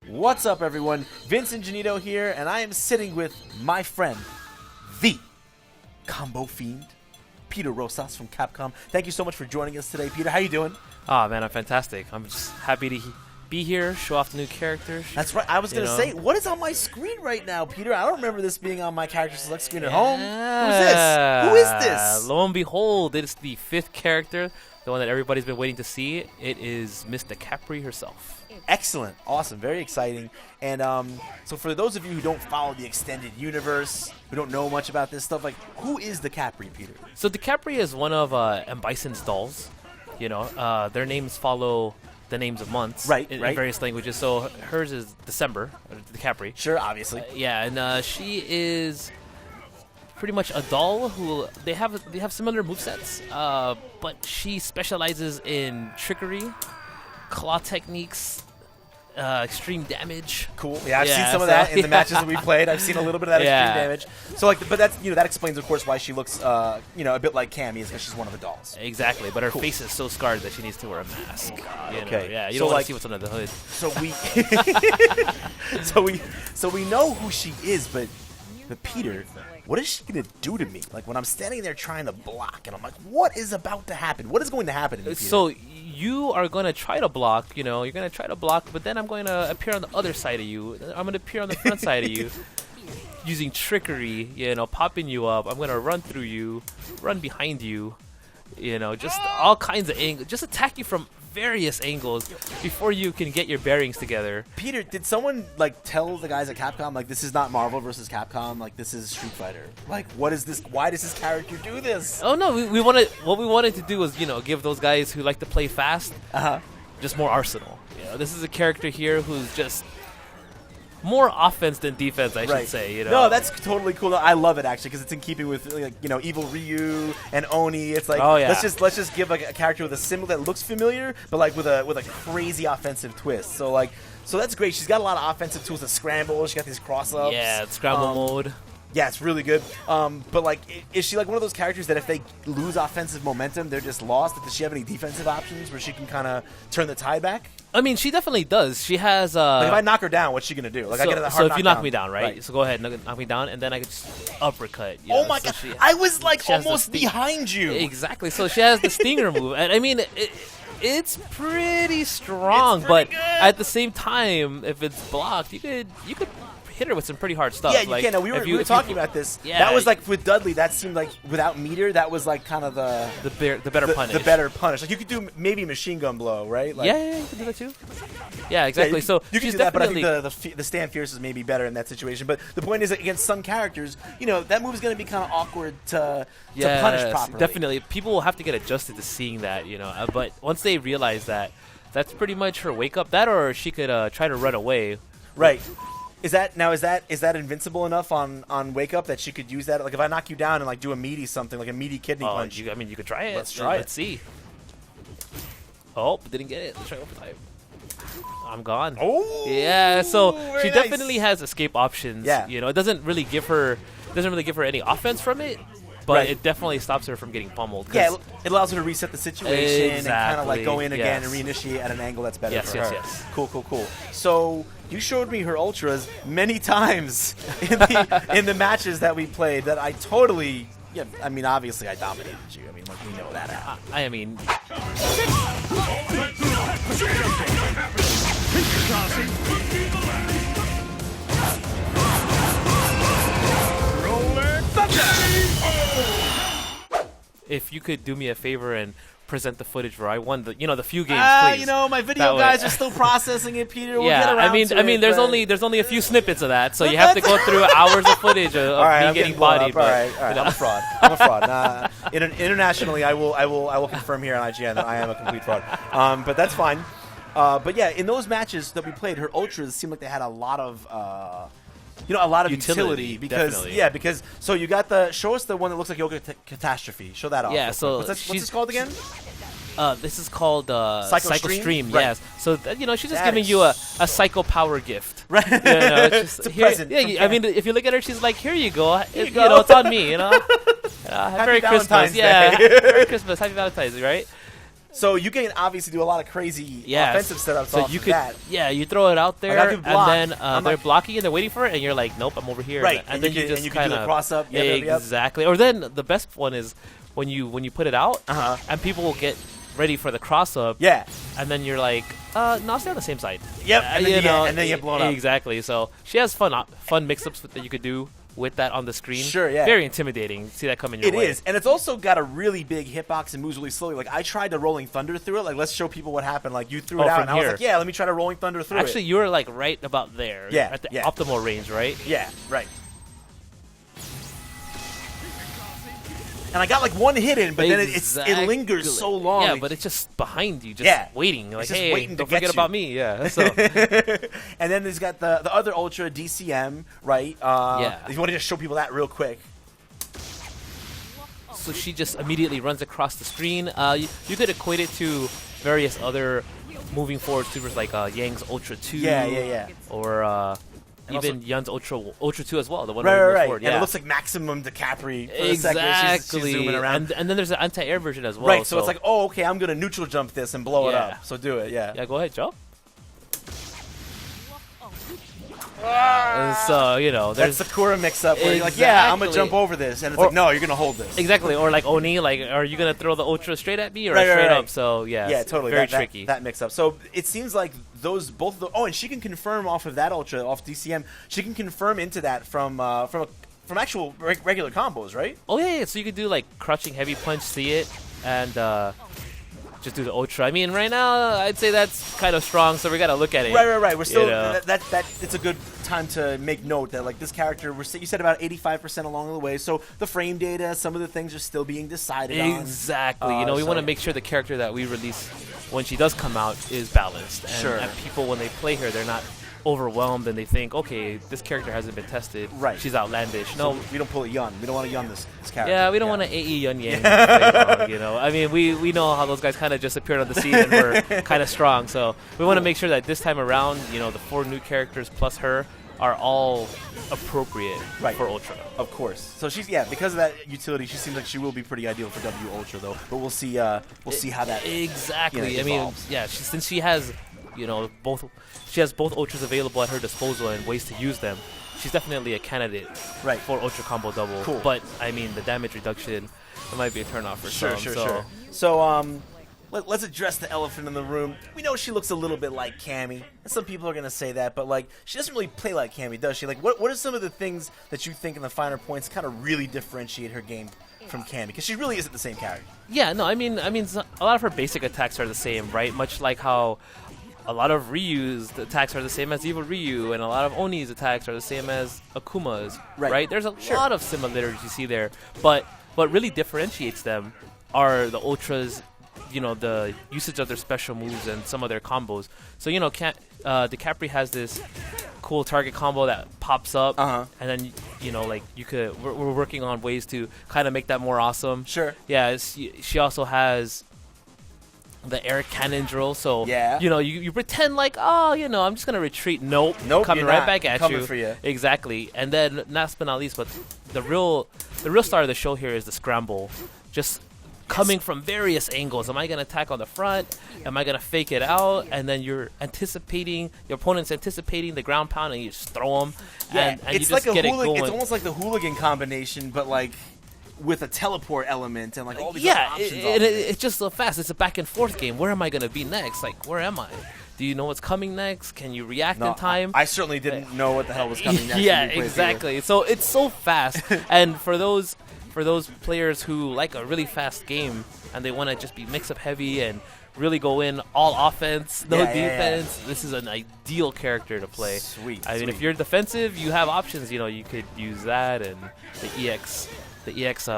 What's up, everyone? Vincent Janito here, and I am sitting with my friend, the Combofiend, Peter Rosas from Capcom. Thank you so much for joining us today, Peter. How you doing? Oh man, I'm fantastic. I'm just happy to be here, show off the new characters. That's right. I was going to say, what is on my screen right now, Peter? I don't remember this being on my character select screen at home. Who's this? Who is this? Lo and behold, it's the 5th character, the one that everybody's been waiting to see. It is Miss Decapre herself. Excellent. Awesome. Very exciting. And so for those of you who don't follow the extended universe, who don't know much about this stuff, like, who is Decapre, Peter? So Decapre is one of M. Bison's dolls. You know, their names follow the names of months in various languages. So hers is December, Decapre. Sure, obviously. Yeah, and she is pretty much a doll who they have similar movesets, but she specializes in trickery, claw techniques, extreme damage. Cool. Yeah, I've seen some of that in the matches that we played. I've seen a little bit of that extreme damage. So, like, but that's that explains, of course, why she looks a bit like Cammy, is because she's one of the dolls. Exactly, but her face is so scarred that she needs to wear a mask. Oh, God. You Okay. know? Yeah, you don't want to see what's under the hood. So we know who she is, but Peter, what is she gonna do to me? Like, when I'm standing there trying to block, and I'm like, what is about to happen? What is going to happen to me, Peter? So you are going to try to block, you're going to try to block, but then I'm going to appear on the other side of you. I'm going to appear on the front side of you using trickery, popping you up. I'm going to run through you, run behind you, just all kinds of angles, just attack you from various angles before you can get your bearings together. Peter, did someone tell the guys at Capcom, like, this is not Marvel versus Capcom, like, this is Street Fighter? Like, what is this? Why does this character do this? Oh no, what we wanted to do was give those guys who like to play fast just more arsenal. This is a character here who's just more offense than defense, I should say. No, that's totally cool. I love it, actually, because it's in keeping with Evil Ryu and Oni. It's like, let's just give a character with a symbol that looks familiar, but like with a crazy offensive twist. So that's great. She's got a lot of offensive tools to scramble. She got these cross-ups. Yeah, scramble mode. Yeah, it's really good. But like, is she like one of those characters that if they lose offensive momentum, they're just lost? Does she have any defensive options where she can kind of turn the tide back? I mean, she definitely does. She has. Like, if I knock her down, what's she gonna do? Like, I get a hard so if you knock down. me down, right? So go ahead, knock me down, and then I could just uppercut. Oh my god! I was like almost behind you. Exactly. So she has the stinger move, and I mean, it's pretty strong. But at the same time, if it's blocked, you could hit her with some pretty hard stuff. Yeah, you can. No, we were talking about this. Yeah, that was like with Dudley. That seemed like without meter, that was like kind of the better punish. The better punish. Like, you could do maybe machine gun blow, right? Like, yeah, you can do that too. Yeah, exactly. Yeah, so you can do that, but I think the stand fierce is maybe better in that situation. But the point is that against some characters, that move is going to be kind of awkward to punish properly. Definitely, people will have to get adjusted to seeing that. But once they realize that, that's pretty much her wake up. That, or she could try to run away. Right. Is that invincible enough on Wake Up that she could use that? Like, if I knock you down and do a meaty something, like a meaty kidney punch. I mean, you could try it. Let's try it. Let's see. Oh, didn't get it. Let's try overtime. I'm gone. Oh, yeah. So she nice. Definitely has escape options. Yeah. It doesn't really give her any offense from it. But it definitely stops her from getting pummeled. Yeah, it allows her to reset the situation and kind of go in again and reinitiate at an angle that's better for her. Yes. Cool. So you showed me her ultras many times in the matches that we played that I totally. Yeah, I mean, obviously I dominated you. I mean, we know that. I mean. If you could do me a favor and present the footage where I won the few games, please. My video guys are still processing it, Peter. We'll get around to I mean, there's only a few snippets of that, so you have to go through hours of footage of me getting bodied. All right. I'm a fraud. Internationally, I will confirm here on IGN that I am a complete fraud. But that's fine. But yeah, in those matches that we played, her ultras seemed like they had a lot of. A lot of utility because so you got show us the one that looks like Yoga Catastrophe. Show that off. Yeah, so what's this called again? This is called Psycho Stream. Right. Yes. So she's just giving you a psycho power gift. Right. It's a present. Yeah. I mean, if you look at her, she's like, here you go. It's on me. Happy Merry Christmas. Valentine's Day. Yeah. Merry Christmas. Happy Valentine's Day. Right. So you can obviously do a lot of crazy offensive setups so off you of could, that. Yeah, you throw it out there, could block. and then they're blocking and they're waiting for it, and you're like, nope, I'm over here. Right, And then you just can kind do the of cross up. exactly. Or then the best one is when you put it out, and people will get ready for the cross up. Yeah. And then you're like, no, stay on the same side. Yep. And then, and then you get blown up. Exactly. So she has fun mix-ups that you could do with that on the screen. Sure, yeah. Very intimidating. See that coming your way. It is, and it's also got a really big hitbox and moves really slowly. Like I tried the Rolling Thunder through it. Like let's show people what happened. Like you threw it out, and I was like, yeah, let me try to Rolling Thunder through it. Actually, you were like right about there. Yeah, At the optimal range, right? Yeah, right. And I got like one hit in, but then it lingers so long. Yeah, but it's just behind you, just waiting. Like, just hey, waiting don't to get forget you. about me. Yeah. So. And then there's got the other Ultra DCM, right? Yeah. You want to just show people that real quick. So she just immediately runs across the screen. You could equate it to various other moving forward supers like Yang's Ultra 2. Yeah. Or even Yun's Ultra 2 as well. The one right. forward. And Yeah. it looks like maximum Decapre for exactly. a second. She's zooming around. And then there's an anti-air version as well. Right, so it's like, oh, okay, I'm going to neutral jump this and blow it up. So do it, yeah. Yeah, go ahead, jump. So, you know, there's that Sakura mix-up where you're like, yeah, I'm going to jump over this. And it's like, no, you're going to hold this. Exactly. Or like Oni, like, are you going to throw the Ultra straight at me or straight up? So, yeah. Yeah, totally. Very tricky. That mix-up. So it seems like both of the... Oh, and she can confirm off of that Ultra, off DCM. She can confirm into that from actual regular combos, right? Oh, yeah. So you could do, like, crouching heavy punch, see it, and... just do the Ultra. I mean, right now, I'd say that's kind of strong, so we got to look at it. Right. We're still... You know? that it's a good time to make note that, like, this character, you said about 85% along the way, so the frame data, some of the things are still being decided on. Exactly. We want to make sure the character that we release when she does come out is balanced. And people, when they play her, they're not overwhelmed and they think, okay, this character hasn't been tested. Right. She's outlandish. No, so we don't pull a Yun. We don't want to Yun this character. Yeah, we don't want to AE Yun Yang. You know, I mean, we know how those guys kind of just appeared on the scene and were kind of strong. So we want to make sure that this time around, you know, the 4 new characters plus her are all appropriate for Ultra. Of course. So she's because of that utility, she seems like she will be pretty ideal for W Ultra though. But we'll see how that exactly. evolves. I mean, since she has both Ultras available at her disposal and ways to use them, she's definitely a candidate for Ultra Combo Double. Cool. But I mean, the damage reduction, it might be a turnoff for some. Sure. So let's address the elephant in the room. We know she looks a little bit like Cammy, and some people are gonna say that, but like she doesn't really play like Cammy, does she? Like, what are some of the things that you think in the finer points kind of really differentiate her game from Cammy? Because she really isn't the same character. Yeah, no, I mean, a lot of her basic attacks are the same, right? Much like how a lot of Ryu's attacks are the same as Evil Ryu, and a lot of Oni's attacks are the same as Akuma's, right? There's a lot of similarities you see there, but what really differentiates them are the Ultras, you know, the usage of their special moves and some of their combos. So, you know, Decapre has this cool target combo that pops up, and then, you know, like, we're working on ways to kind of make that more awesome. Sure. Yeah, she also has the air cannon drill, so you know, you pretend like, oh, you know, I'm just gonna retreat. Nope, coming right back at coming you. For you. Exactly. And then last but not least, but the real star of the show here is the scramble, just coming from various angles. Am I gonna attack on the front? Am I gonna fake it out? And then your opponent's anticipating the ground pound, and you just throw them. Yeah, and it's you just like get it going. It's almost like the hooligan combination, but like with a teleport element and like all these other options. It's just so fast. It's a back and forth game. Where am I gonna be next? Like, where am I? Do you know what's coming next? Can you react in time? I certainly didn't know what the hell was coming next. Yeah, exactly. So it's so fast, and for those players who like a really fast game and they want to just be mix-up heavy and really go in all offense, no defense, this is an ideal character to play. Sweet. I mean, if you're defensive, you have options. You know, you could use that and the EX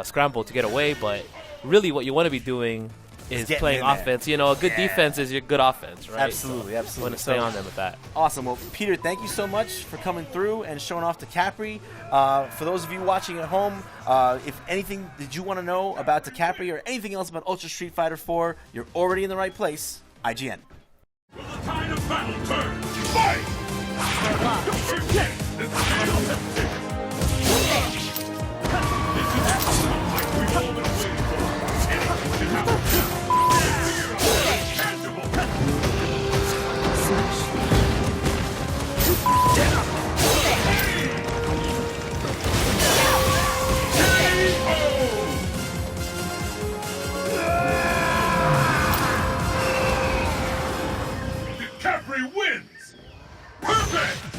scramble to get away, but really what you want to be doing is playing offense. You know, a good defense is your good offense, right? Absolutely. You want to stay on them with that. Awesome. Well, Peter, thank you so much for coming through and showing off Decapre. For those of you watching at home, if anything did you want to know about Decapre or anything else about Ultra Street Fighter 4, you're already in the right place. IGN. The tide of battle turns. Fight! Perfect!